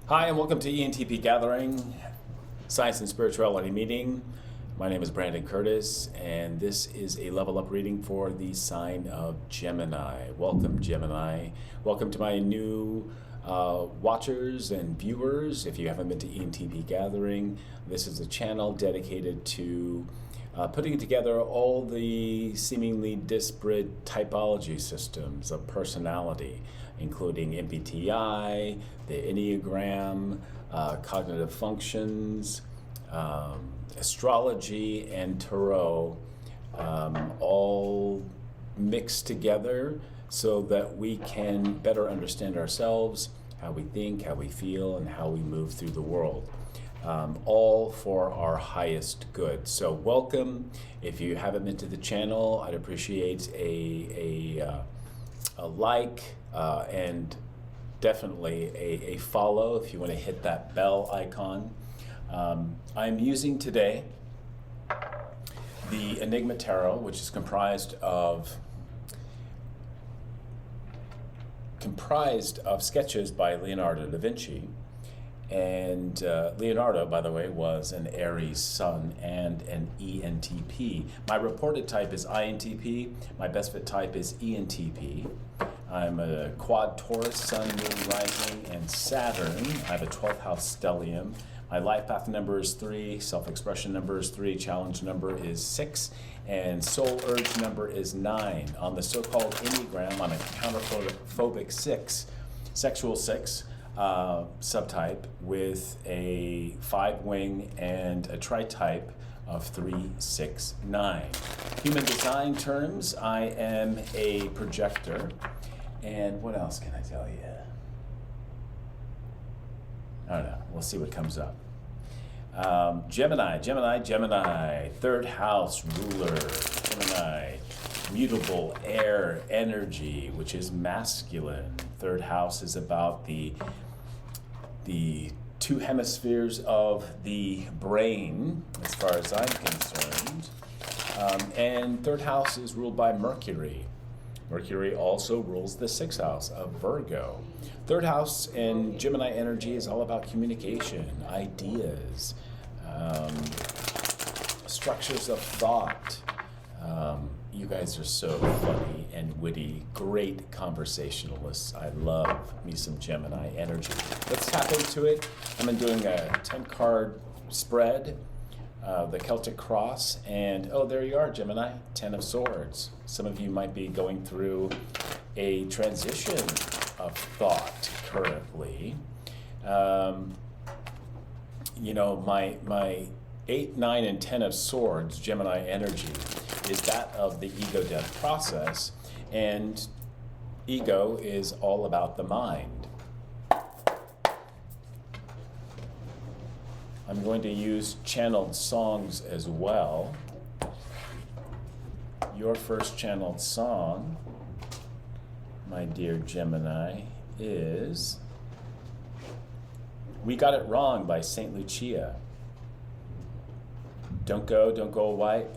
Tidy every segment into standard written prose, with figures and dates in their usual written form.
Hi, and welcome to Entpgathering, Science and Spirituality Meeting. My name is Brandon Curtis, and this is a level up reading for the sign of Gemini. Welcome, Gemini. Welcome to my new watchers and viewers. If you haven't been to Entpgathering, this is a channel dedicated to putting together all the seemingly disparate typology systems of personality, including MBTI, the Enneagram, cognitive functions, astrology, and tarot, all mixed together so that we can better understand ourselves, how we think, how we feel, and how we move through the world. All for our highest good. So welcome. If you haven't been to the channel, I'd appreciate a like and definitely a follow if you want to hit that bell icon. I'm using today the Enigma Tarot, which is comprised of sketches by Leonardo da Vinci. And Leonardo, by the way, was an Aries sun and an ENTP. My reported type is INTP. My best fit type is ENTP. I'm a quad Taurus, Sun, Moon, Rising, and Saturn. I have a 12th house stellium. My life path number is 3, self-expression number is 3, challenge number is 6, and soul urge number is 9. On the so-called Enneagram, I'm a counterphobic 6, sexual 6. Subtype with a 5-wing and a tri-type of 3, 6, 9. Human design terms, I am a projector. And what else can I tell you? I don't know. We'll see what comes up. Gemini, 3rd house ruler. Gemini, mutable air energy, which is masculine. 3rd house is about the two hemispheres of the brain, as far as I'm concerned. And 3rd house is ruled by Mercury. Mercury also rules the 6th house of Virgo. 3rd house and Gemini energy is all about communication, ideas, structures of thought. You guys are so funny and witty, great conversationalists. I love me some Gemini energy. Let's tap into it. I'm doing a 10-card spread, the Celtic Cross, and oh, there you are, Gemini, 10 of Swords. Some of you might be going through a transition of thought currently. You know, my 8, 9, and 10 of Swords, Gemini energy, is that of the ego death process, and ego is all about the mind. I'm going to use channeled songs as well. Your first channeled song, my dear Gemini, is We Got It Wrong by St. Lucia. Don't go away,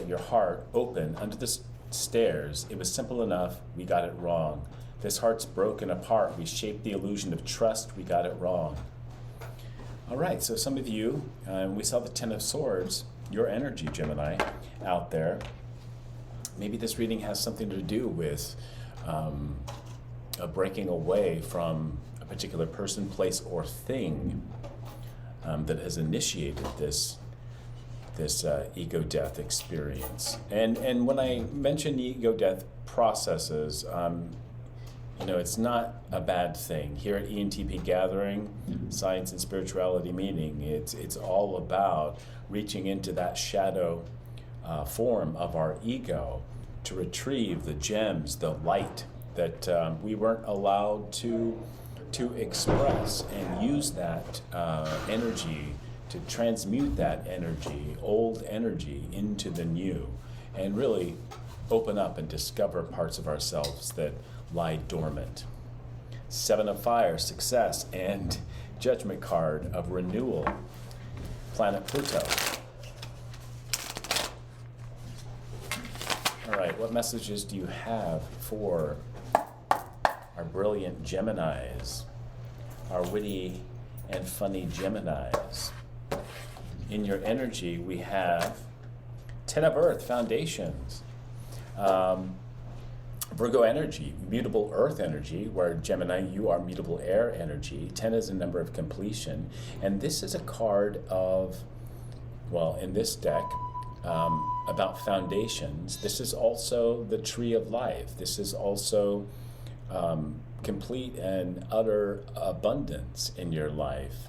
your heart open under the stairs. It was simple enough, we got it wrong. This heart's broken apart, we shaped the illusion of trust, we got it wrong. All right, so some of you, we saw the 10 of Swords, your energy, Gemini, out there. Maybe this reading has something to do with breaking away from a particular person, place, or thing that has initiated this ego death experience. And when I mention ego death processes, you know, it's not a bad thing. Here at Entpgathering, Science and Spirituality Meeting, it's all about reaching into that shadow form of our ego to retrieve the gems, the light that we weren't allowed to express, and use that energy to transmute that energy, old energy, into the new, and really open up and discover parts of ourselves that lie dormant. 7 of Fire, success, and Judgment card of renewal, planet Pluto. All right, what messages do you have for our brilliant Geminis? our witty and funny Geminis. In your energy, we have 10 of Earth, foundations. Virgo energy, mutable earth energy, where Gemini, you are mutable air energy. 10 is a number of completion. And this is a card of, well, in this deck, about foundations. This is also the tree of life. This is also complete and utter abundance in your life.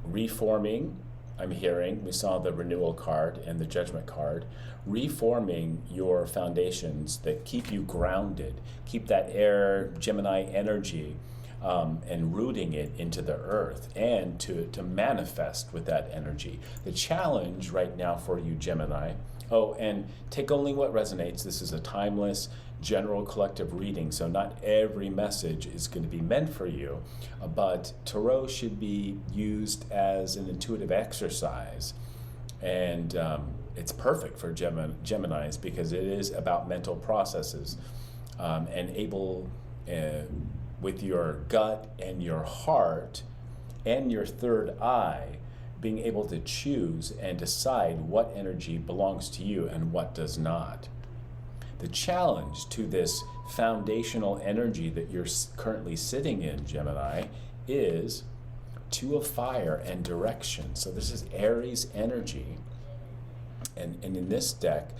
Reforming, I'm hearing, we saw the renewal card and the judgment card, reforming your foundations that keep you grounded, keep that air Gemini energy and rooting it into the earth, and to manifest with that energy. The challenge right now for you, Gemini, and take only what resonates. This is a timeless, general collective reading, so not every message is going to be meant for you, but tarot should be used as an intuitive exercise, and it's perfect for Geminis because it is about mental processes, and able with your gut and your heart and your third eye, being able to choose and decide what energy belongs to you and what does not. The challenge to this foundational energy that you're currently sitting in, Gemini, is Two of Fire and direction. So this is Aries energy. And in this deck,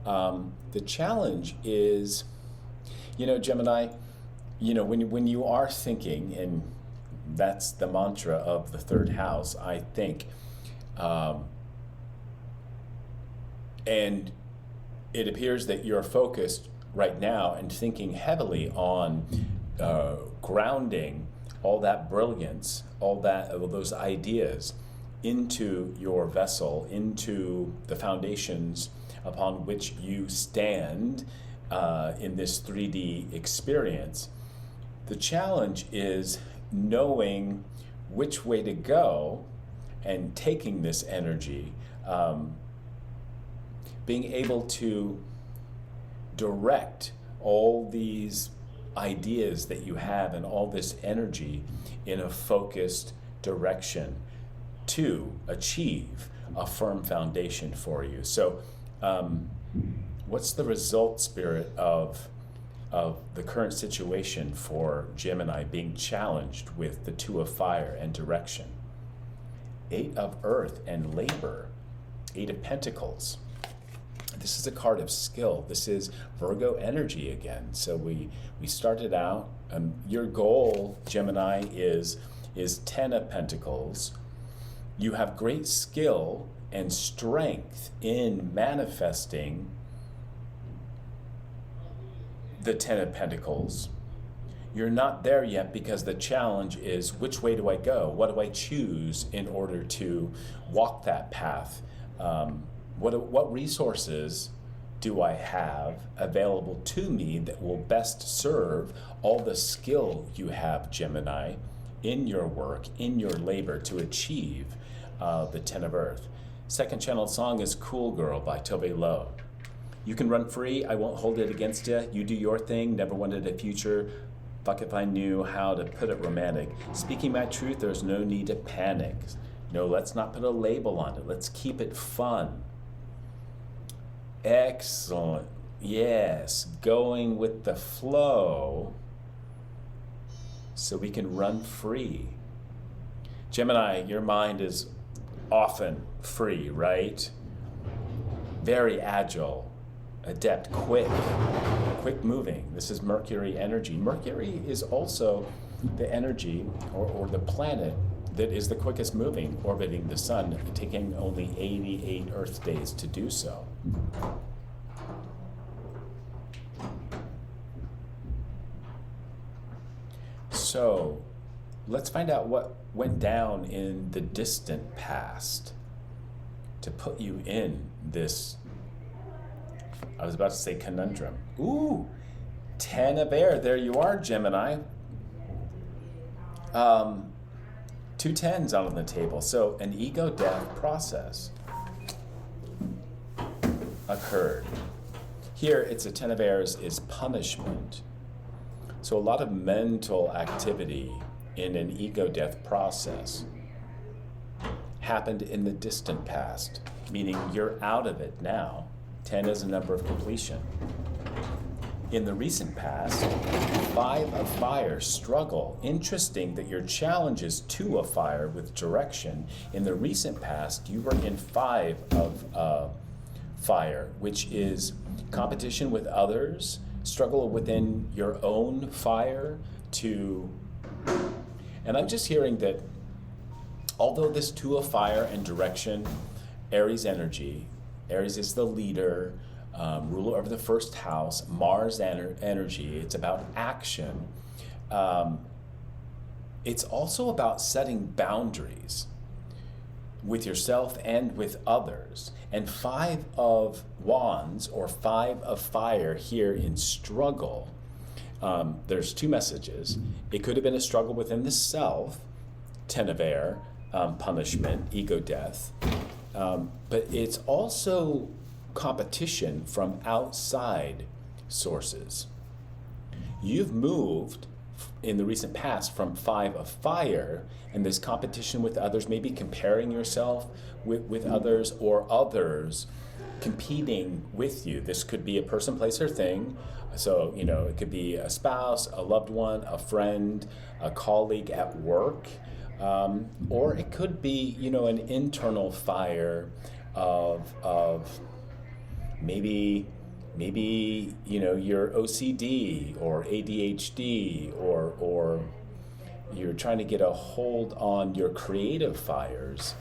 the challenge is, Gemini, when you are thinking, and that's the mantra of the third house, I think, and it appears that you're focused right now and thinking heavily on grounding all that brilliance, all those ideas into your vessel, into the foundations upon which you stand in this 3D experience. The challenge is knowing which way to go and taking this energy, being able to direct all these ideas that you have and all this energy in a focused direction to achieve a firm foundation for you. So what's the result, Spirit, of the current situation for Gemini being challenged with the Two of Fire and direction? 8 of Earth and labor, 8 of Pentacles. This is a card of skill. This is Virgo energy again. So we started out, your goal, Gemini, is 10 of Pentacles. You have great skill and strength in manifesting the 10 of Pentacles. You're not there yet because the challenge is, which way do I go? What do I choose in order to walk that path? What resources do I have available to me that will best serve all the skill you have, Gemini, in your work, in your labor to achieve the 10 of Earth? Second channel song is Cool Girl by Tove Lo. You can run free. I won't hold it against you. You do your thing. Never wanted a future. Fuck if I knew how to put it romantic. Speaking my truth, there's no need to panic. No, let's not put a label on it. Let's keep it fun. Excellent. Yes, going with the flow so we can run free. Gemini, your mind is often free, right? Very agile, adept, quick moving. This is Mercury energy. Mercury is also the energy or the planet that is the quickest moving, orbiting the sun, taking only 88 Earth days to do so. So let's find out what went down in the distant past to put you in this, I was about to say conundrum. Ooh, 10 of air, there you are, Gemini. 2 10s out on the table. So an ego death process occurred. Here it's a 10 of airs is punishment. So a lot of mental activity in an ego death process happened in the distant past, meaning you're out of it now. 10 is a number of completion. In the recent past, 5 of fire, struggle. Interesting that your challenge is 2 of fire with direction. In the recent past, you were in 5 of fire, which is competition with others, struggle within your own fire to, and I'm just hearing that although this 2 of fire and direction, Aries energy, Aries is the leader, ruler of the first house, Mars energy, it's about action. It's also about setting boundaries with yourself and with others. And 5 of wands or 5 of fire here in struggle, there's 2 messages. It could have been a struggle within the self, 10 of air, punishment, ego death. But it's also competition from outside sources. You've moved in the recent past from 5 of fire, and this competition with others, maybe comparing yourself with others or others competing with you. This could be a person, place, or thing. So, it could be a spouse, a loved one, a friend, a colleague at work, or it could be, an internal fire of maybe you're OCD or ADHD or you're trying to get a hold on your creative fires,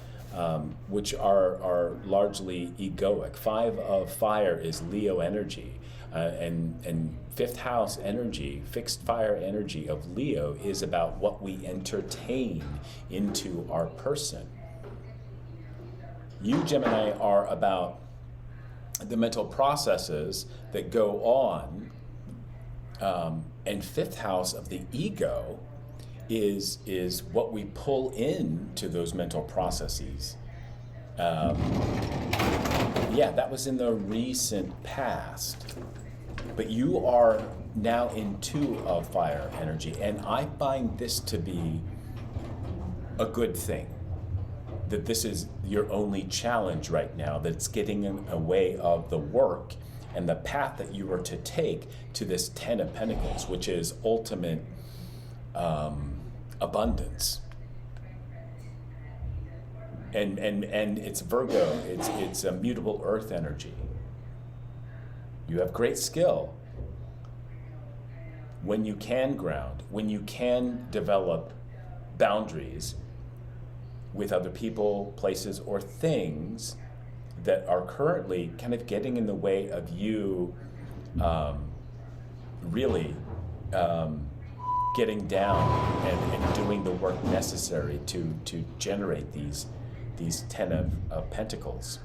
which are largely egoic. 5 of fire is Leo energy, and 5th house energy, fixed fire energy of Leo is about what we entertain into our person. You, Gemini, are about the mental processes that go on, and 5th house of the ego is what we pull into those mental processes. That was in the recent past, but you are now in 2 of fire energy, and I find this to be a good thing. That this is your only challenge right now, that it's getting in the way of the work and the path that you are to take to this 10 of Pentacles, which is ultimate abundance. And it's Virgo, it's a mutable earth energy. You have great skill when you can ground, when you can develop boundaries with other people, places, or things that are currently kind of getting in the way of you really getting down and doing the work necessary to generate these 10 of Pentacles.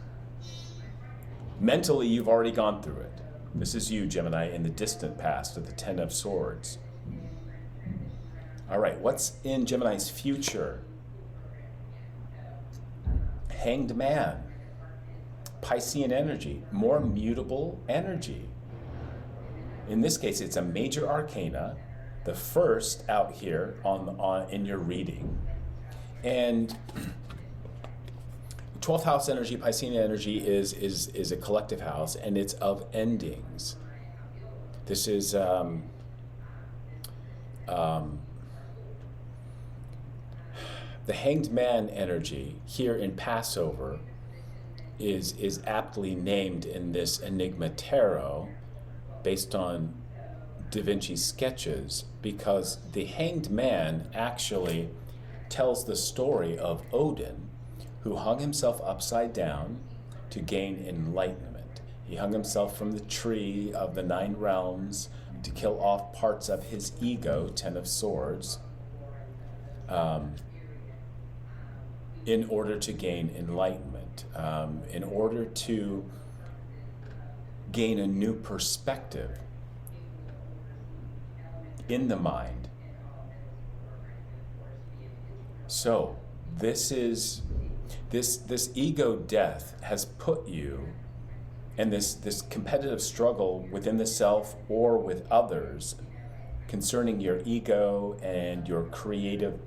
Mentally, you've already gone through it. This is you, Gemini, in the distant past of the 10 of Swords. All right, what's in Gemini's future? Hanged Man, Piscean energy, more mutable energy. In this case, it's a major arcana, the first out here on in your reading. And 12th house energy, Piscean energy is a collective house, and it's of endings. This is the Hanged Man energy here in Passover is aptly named in this Enigma Tarot based on Da Vinci's sketches, because the Hanged Man actually tells the story of Odin, who hung himself upside down to gain enlightenment. He hung himself from the tree of the 9 realms to kill off parts of his ego, 10 of Swords, in order to gain enlightenment, in order to gain a new perspective in the mind. So this ego death has put you, and this competitive struggle within the self or with others concerning your ego and your creative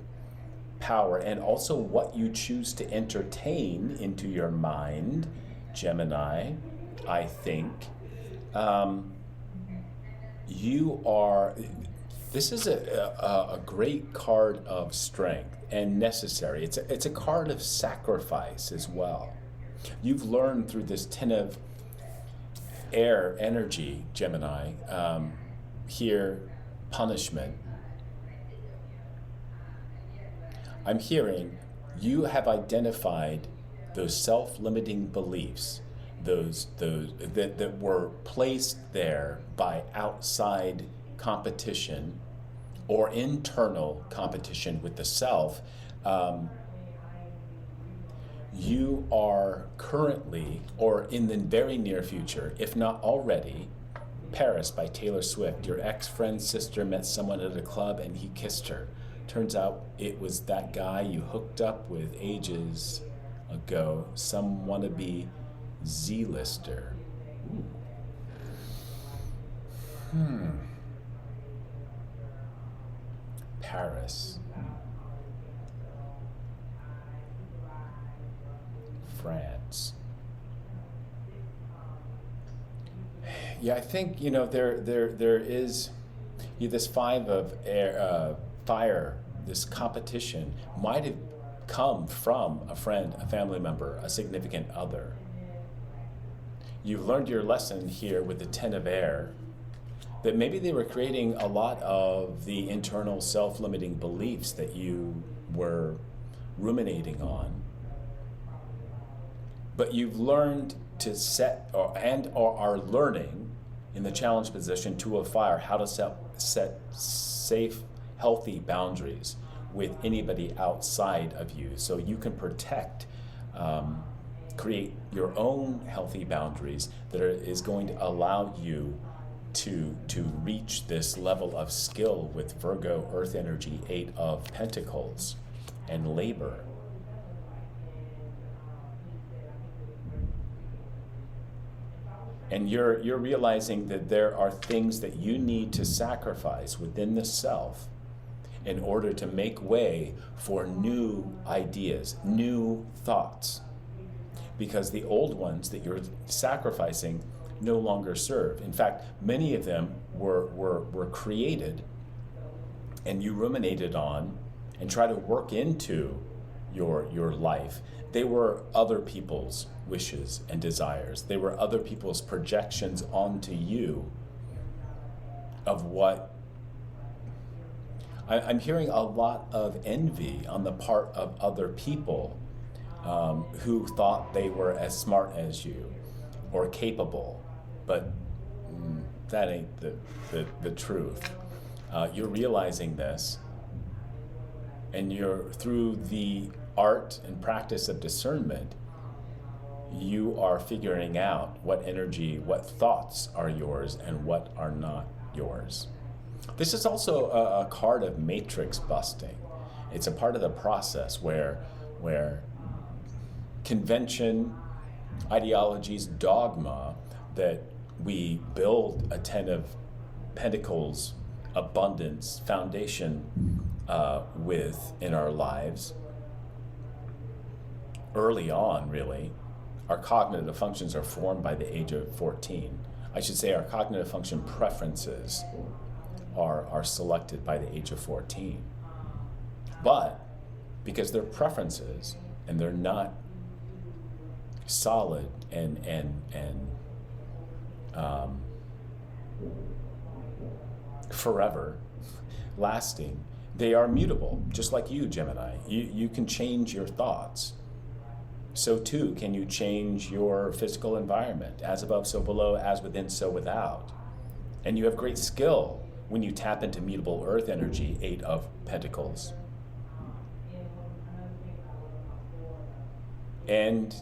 power, and also what you choose to entertain into your mind, Gemini, I think. This is a great card of strength and necessary. It's a card of sacrifice as well. You've learned through this Ten of Air energy, Gemini, here, punishment. I'm hearing you have identified those self-limiting beliefs, those that were placed there by outside competition or internal competition with the self. You are currently, or in the very near future, if not already, Paris by Taylor Swift. Your ex-friend's sister met someone at a club and he kissed her. Turns out it was that guy you hooked up with ages ago, some wannabe Z-lister. Paris. France. Yeah, I think, there is this Five of Air, fire, this competition might have come from a friend, a family member, a significant other. You've learned your lesson here with the Ten of Air, that maybe they were creating a lot of the internal self-limiting beliefs that you were ruminating on. But you've learned to set, or are learning in the challenge position, Two of Fire, how to set safe, healthy boundaries with anybody outside of you, so you can protect, create your own healthy boundaries that is going to allow you to reach this level of skill with Virgo Earth energy, Eight of Pentacles, and labor. And you're realizing that there are things that you need to sacrifice within the self in order to make way for new ideas, new thoughts. Because the old ones that you're sacrificing no longer serve. In fact, many of them were created and you ruminated on and try to work into your life. They were other people's wishes and desires. They were other people's projections onto you of what... I'm hearing a lot of envy on the part of other people who thought they were as smart as you or capable, but that ain't the truth. You're realizing this, and you're, through the art and practice of discernment, you are figuring out what energy, what thoughts are yours and what are not yours. This is also a card of matrix busting. It's a part of the process where convention, ideologies, dogma that we build a Ten of Pentacles abundance foundation with in our lives early on, really. Our cognitive functions are formed by the age of 14. I should say our cognitive function preferences are selected by the age of 14. But because they're preferences and they're not solid and forever lasting, they are mutable, just like you, Gemini. You can change your thoughts. So too can you change your physical environment, as above, so below, as within, so without. And you have great skill when you tap into mutable earth energy, Eight of Pentacles. And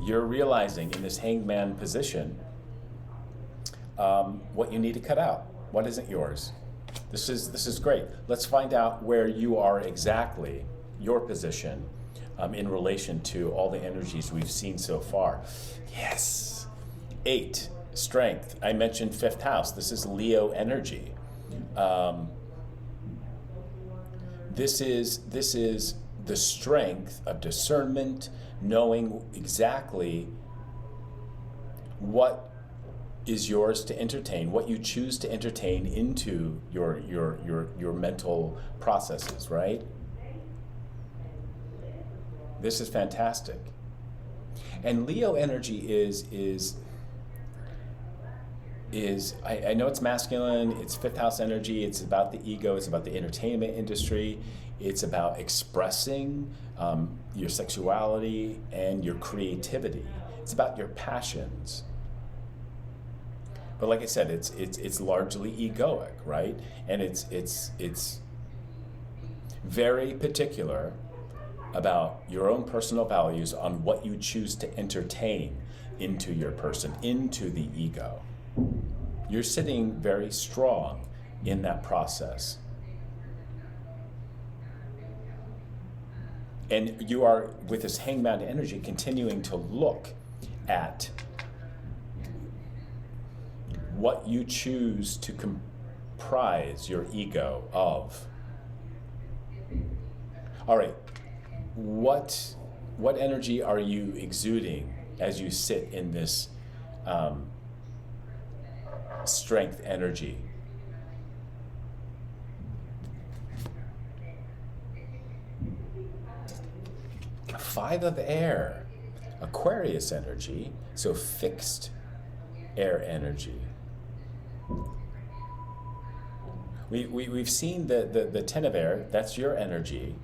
you're realizing in this Hanged Man position what you need to cut out, what isn't yours. This is great. Let's find out where you are exactly, your position, in relation to all the energies we've seen so far. Yes. 8. strength. I mentioned fifth house. This is Leo energy. This is the strength of discernment, knowing exactly what is yours to entertain, what you choose to entertain into your mental processes, right? This is fantastic. And Leo energy is I know it's masculine, it's fifth house energy, it's about the ego, it's about the entertainment industry, it's about expressing your sexuality and your creativity. It's about your passions. But like I said, it's largely egoic, right? And it's very particular about your own personal values on what you choose to entertain into your person, into the ego. You're sitting very strong in that process. And you are, with this hangman energy, continuing to look at what you choose to comprise your ego of. All right, what energy are you exuding as you sit in this strength energy? Five of air, Aquarius energy, so fixed air energy. We've seen the 10 of air, that's your energy.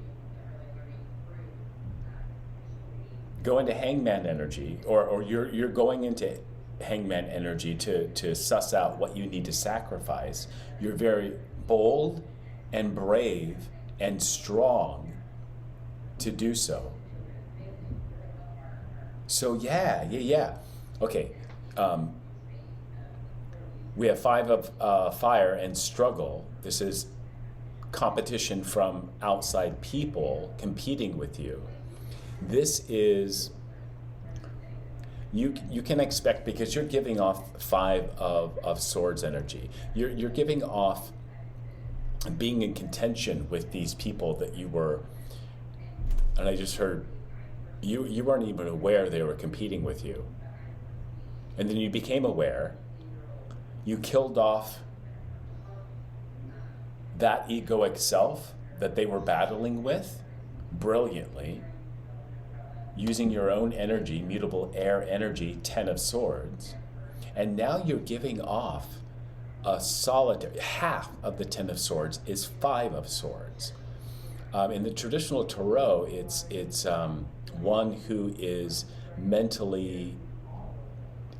Go into hangman energy, or you're going into hangman energy to suss out what you need to sacrifice. You're very bold and brave and strong to do so. So yeah. Okay. We have five of fire and struggle. This is competition from outside people competing with you. This is, you can expect, because you're giving off five of swords energy. You're giving off being in contention with these people that you were, and I just heard, you weren't even aware they were competing with you. And then you became aware. You killed off that egoic self that they were battling with brilliantly, using your own energy, mutable air energy, 10 of swords. And now you're giving off a solitary, half of the 10 of swords is 5 of swords. In the traditional tarot, it's one who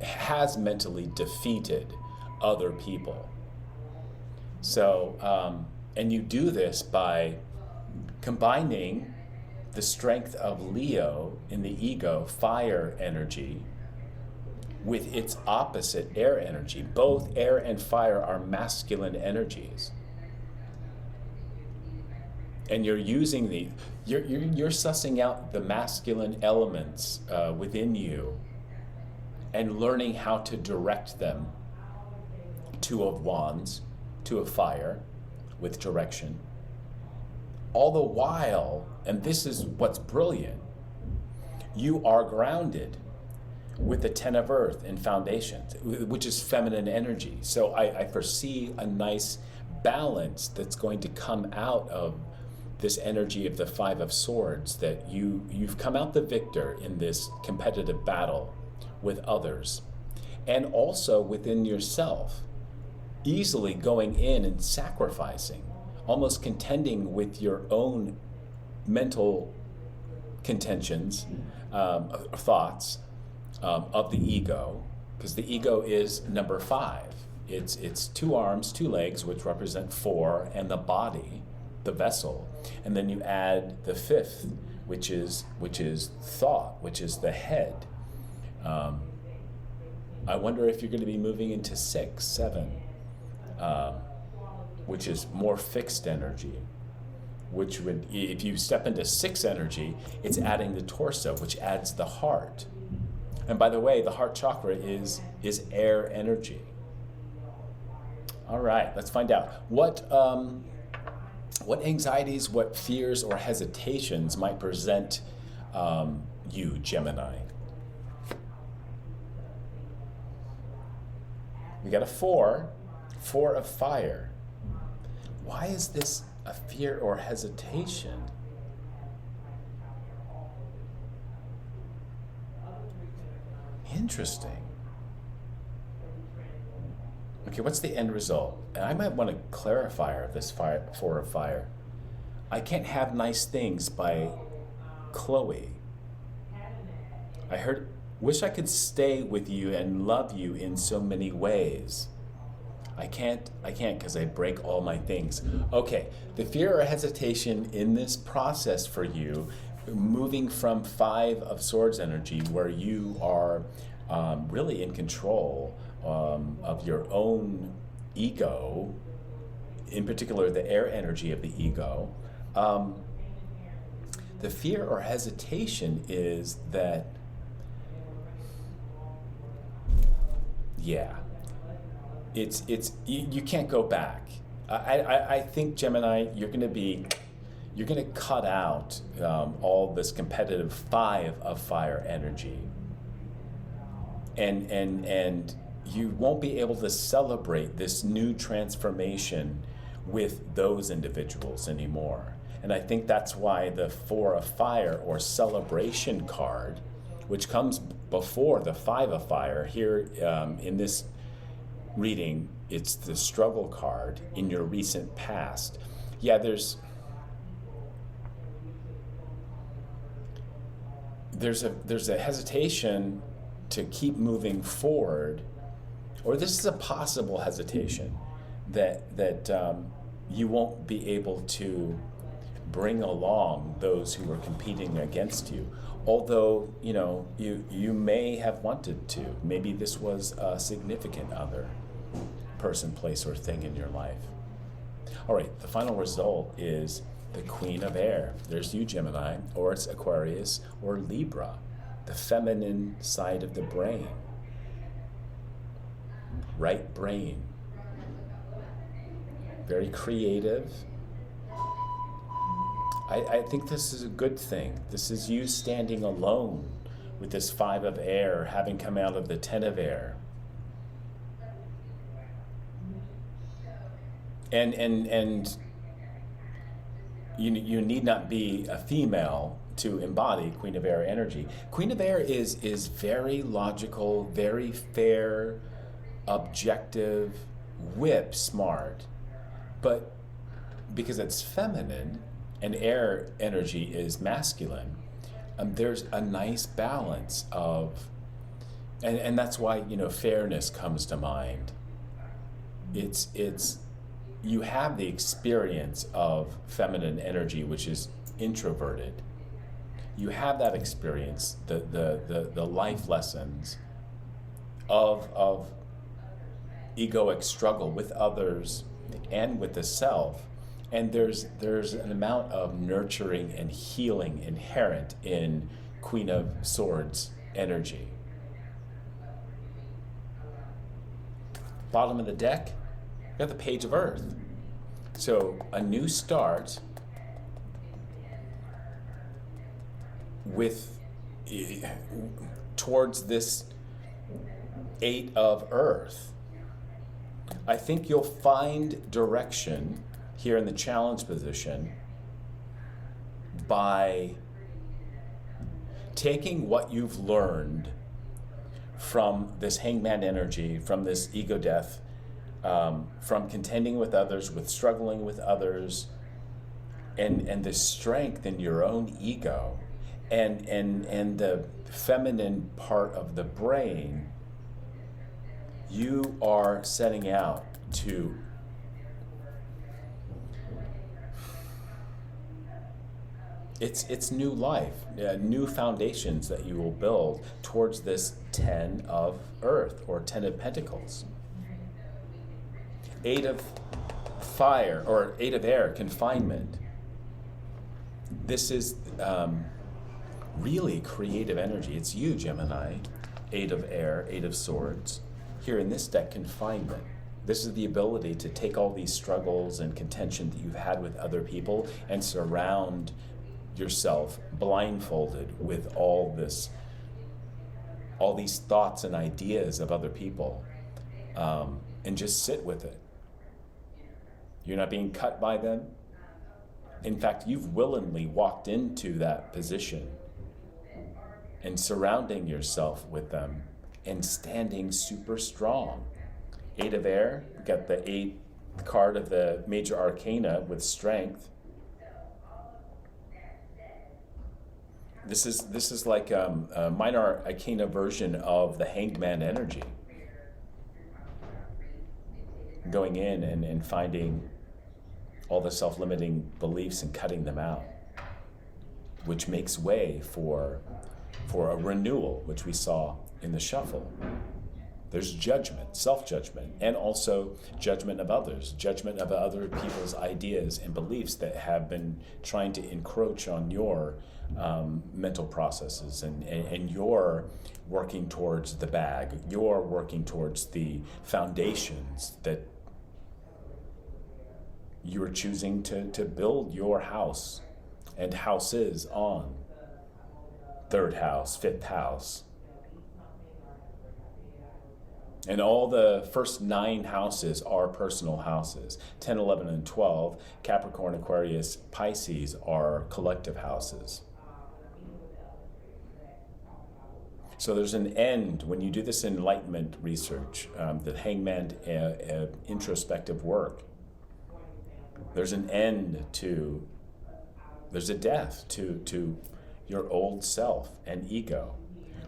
has mentally defeated other people. So, and you do this by combining the strength of Leo in the ego, fire energy, with its opposite, air energy. Both air and fire are masculine energies. And you're using you're sussing out the masculine elements within you and learning how to direct them. 2 of wands, 2 of fire, with direction. All the while, and this is what's brilliant, you are grounded with the 10 of earth and foundations, which is feminine energy. So I foresee a nice balance that's going to come out of this energy of the 5 of swords, that you've come out the victor in this competitive battle with others, and also within yourself, easily going in and sacrificing, almost contending with your own mental contentions, thoughts of the ego, because the ego is number 5. It's 2 arms, 2 legs, which represent 4, and the body, the vessel, and then you add the 5th, which is thought, which is the head. I wonder if you're going to be moving into 6, 7, which is more fixed energy, which would, if you step into 6 energy, it's adding the torso, which adds the heart. And by the way, the heart chakra is air energy. All right, let's find out. What anxieties, what fears or hesitations might present you, Gemini? We got a 4 of fire. Why is this a fear or hesitation? Interesting. Okay, what's the end result? And I might want to clarify this 4 of fire. I Can't Have Nice Things by Chloe. I heard, wish I could stay with you and love you in so many ways. I can't because I break all my things. Okay, the fear or hesitation in this process for you, moving from 5 of Swords energy, where you are really in control of your own ego, in particular the air energy of the ego. The fear or hesitation is that, yeah, it's you can't go back. I think, Gemini, you're gonna cut out all this competitive 5 of fire energy, and you won't be able to celebrate this new transformation with those individuals anymore. And I think that's why the 4 of fire, or celebration card, which comes before the 5 of fire here in this reading, it's the struggle card in your recent past. Yeah, there's a hesitation to keep moving forward, or this is a possible hesitation that you won't be able to bring along those who are competing against you. Although, you may have wanted to. Maybe this was a significant other, person, place, or thing in your life. All right, the final result is the Queen of Air. There's you, Gemini, or it's Aquarius or Libra, the feminine side of the brain. Right brain. Very creative. I think this is a good thing. This is you standing alone with this 5 of air, having come out of the 10 of air. And you need not be a female to embody Queen of Air energy. Queen of Air is very logical, very fair, objective, whip smart. But because it's feminine and air energy is masculine, there's a nice balance of, and that's why, fairness comes to mind. It's you have the experience of feminine energy, which is introverted. You have that experience, the life lessons of egoic struggle with others and with the self. And there's an amount of nurturing and healing inherent in Queen of Swords energy. Bottom of the deck, we got the Page of Earth. So a new start with towards this 8 of Earth. I think you'll find direction here in the challenge position by taking what you've learned from this hangman energy, from this ego death, from contending with others, with struggling with others, and the strength in your own ego, and the feminine part of the brain. You are setting out to it's new life, new foundations that you will build towards this 10 of Earth, or 10 of Pentacles. 8 of fire, or 8 of air, confinement. This is really creative energy. It's you, Gemini. Eight of Air, Eight of Swords. Here in this deck, confinement. This is the ability to take all these struggles and contention that you've had with other people and surround yourself blindfolded with all these thoughts and ideas of other people, and just sit with it. You're not being cut by them. In fact, you've willingly walked into that position and surrounding yourself with them and standing super strong. Eight of Air, got the 8th card of the major arcana with strength. This is like a minor arcana version of the Hanged Man energy. Going in and finding all the self-limiting beliefs and cutting them out, which makes way for a renewal, which we saw in the shuffle. There's judgment, self-judgment, and also judgment of others, judgment of other people's ideas and beliefs that have been trying to encroach on your mental processes, and you're working towards the bag, you're working towards the foundations that you're choosing to build your house and houses on. 3rd house, 5th house. And all the first 9 houses are personal houses. 10, 11, and 12, Capricorn, Aquarius, Pisces are collective houses. So there's an end, when you do this enlightenment research, the Hangman introspective work, there's an end to, there's a death to your old self and ego,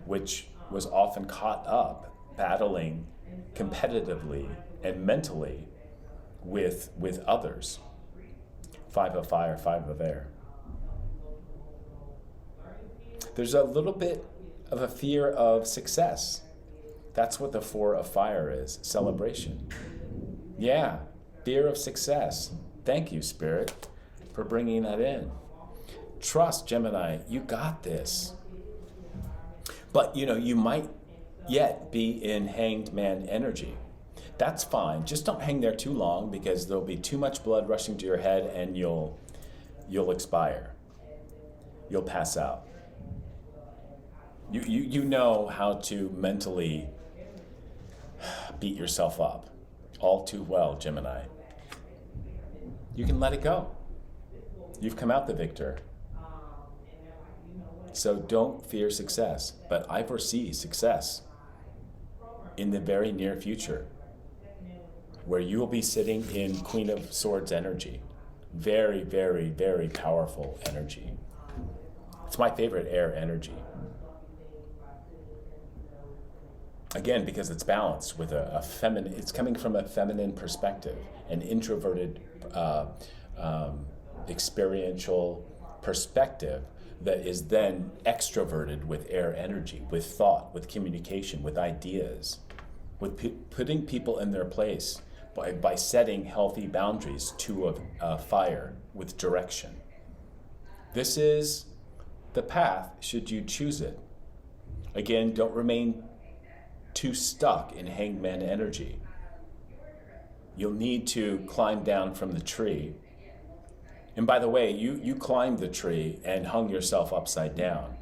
which was often caught up battling competitively and mentally with others. 5 of Fire, 5 of Air. There's a little bit of a fear of success. That's what the 4 of Fire is, celebration. Yeah, fear of success. Thank you, Spirit, for bringing that in. Trust, Gemini, you got this. But, you might yet be in Hanged Man energy. That's fine. Just don't hang there too long, because there'll be too much blood rushing to your head and you'll expire. You'll pass out. You know how to mentally beat yourself up all too well, Gemini. You can let it go. You've come out the victor. So don't fear success, but I foresee success in the very near future, where you will be sitting in Queen of Swords energy. Very, very, very powerful energy. It's my favorite air energy. Again, because it's balanced with a feminine, it's coming from a feminine perspective, an introverted, experiential perspective that is then extroverted with air energy, with thought, with communication, with ideas, with putting people in their place by setting healthy boundaries. 2 of Fire with direction. This is the path, should you choose it. Again, don't remain too stuck in Hangman energy. You'll need to climb down from the tree. And by the way, you climbed the tree and hung yourself upside down.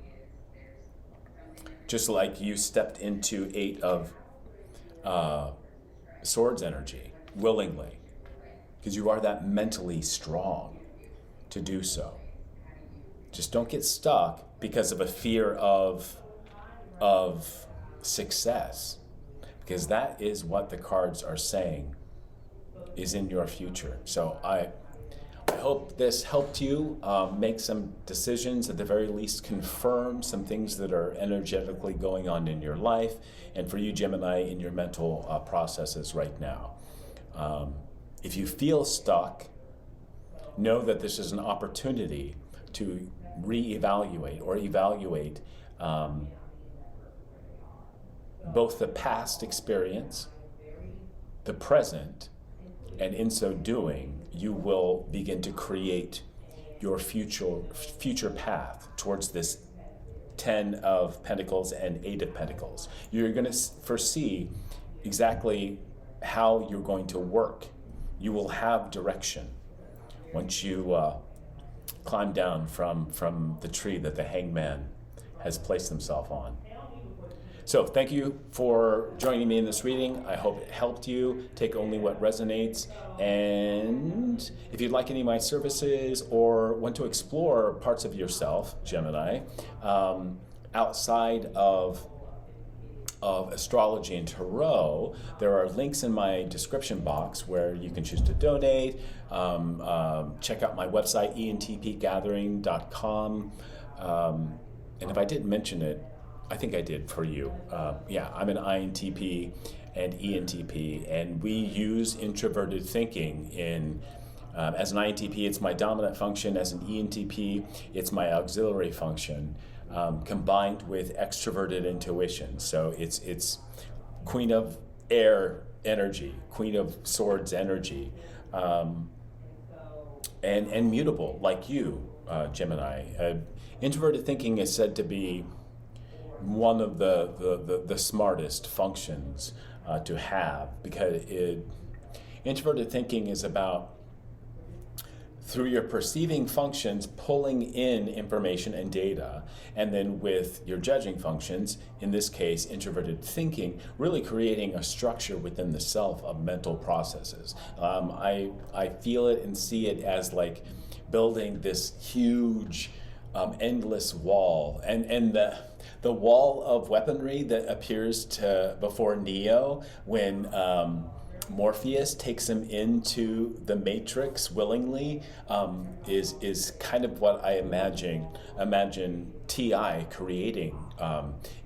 Just like you stepped into 8 of Swords energy willingly, because you are that mentally strong to do so. Just don't get stuck because of a fear of success, because that is what the cards are saying is in your future. So I hope this helped you make some decisions, at the very least confirm some things that are energetically going on in your life, and for you, Gemini, in your mental processes right now. If you feel stuck, know that this is an opportunity to reevaluate or evaluate both the past experience, the present, and in so doing, you will begin to create your future path towards this 10 of Pentacles and 8 of Pentacles. You're going to foresee exactly how you're going to work. You will have direction once you climb down from the tree that the hangman has placed himself on. So thank you for joining me in this reading. I hope it helped you. Take only what resonates. And if you'd like any of my services or want to explore parts of yourself, Gemini, outside of astrology and tarot, there are links in my description box where you can choose to donate. Check out my website, Entpgathering.com. And if I didn't mention it, I think I did for you. Yeah, I'm an INTP and ENTP, and we use introverted thinking in, as an INTP, it's my dominant function. As an ENTP, it's my auxiliary function, combined with extroverted intuition. So it's Queen of Air energy, Queen of Swords energy, and mutable like you, Gemini. Introverted thinking is said to be one of the smartest functions to have, because introverted thinking is about, through your perceiving functions, pulling in information and data, and then with your judging functions, in this case introverted thinking, really creating a structure within the self of mental processes. I feel it and see it as like building this huge endless wall, and the wall of weaponry that appears before Neo when Morpheus takes him into the Matrix willingly, is kind of what I imagine TI creating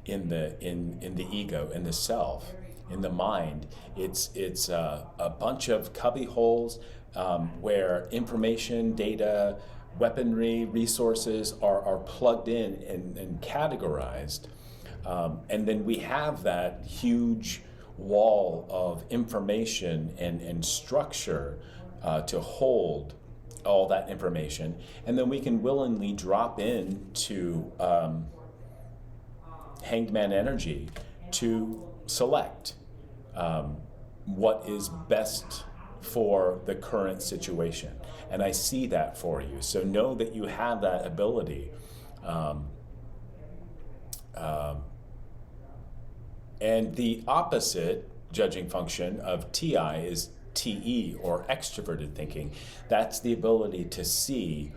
in the ego, in the self, in the mind. It's a bunch of cubby holes where information, data, weaponry, resources are plugged in and categorized. And then we have that huge wall of information and structure to hold all that information. And then we can willingly drop into Hanged Man energy to select what is best for the current situation. And I see that for you. So know that you have that ability. And the opposite judging function of TI is TE, or extroverted thinking. That's the ability to see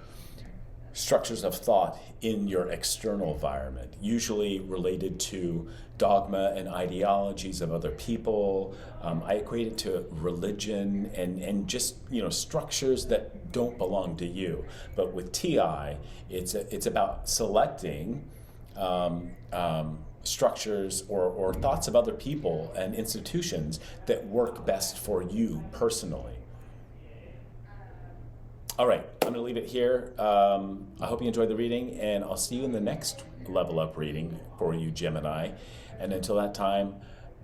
structures of thought in your external environment, usually related to dogma and ideologies of other people. I equate it to religion and just, structures that don't belong to you. But with TI, it's about selecting structures or thoughts of other people and institutions that work best for you personally. All right, I'm going to leave it here. I hope you enjoyed the reading, and I'll see you in the next Level Up reading for you, Gemini. And until that time,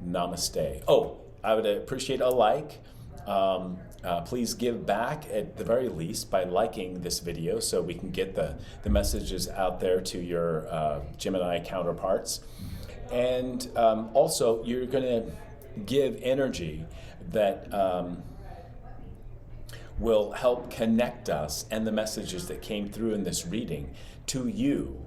namaste. Oh, I would appreciate a like. Please give back at the very least by liking this video so we can get the messages out there to your Gemini counterparts. And also, you're going to give energy that will help connect us and the messages that came through in this reading to you,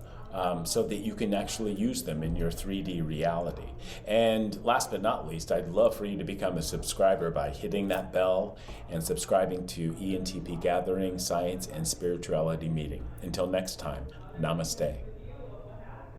so that you can actually use them in your 3D reality. And last but not least, I'd love for you to become a subscriber by hitting that bell and subscribing to Entpgathering Science and Spirituality Meeting. Until next time, namaste.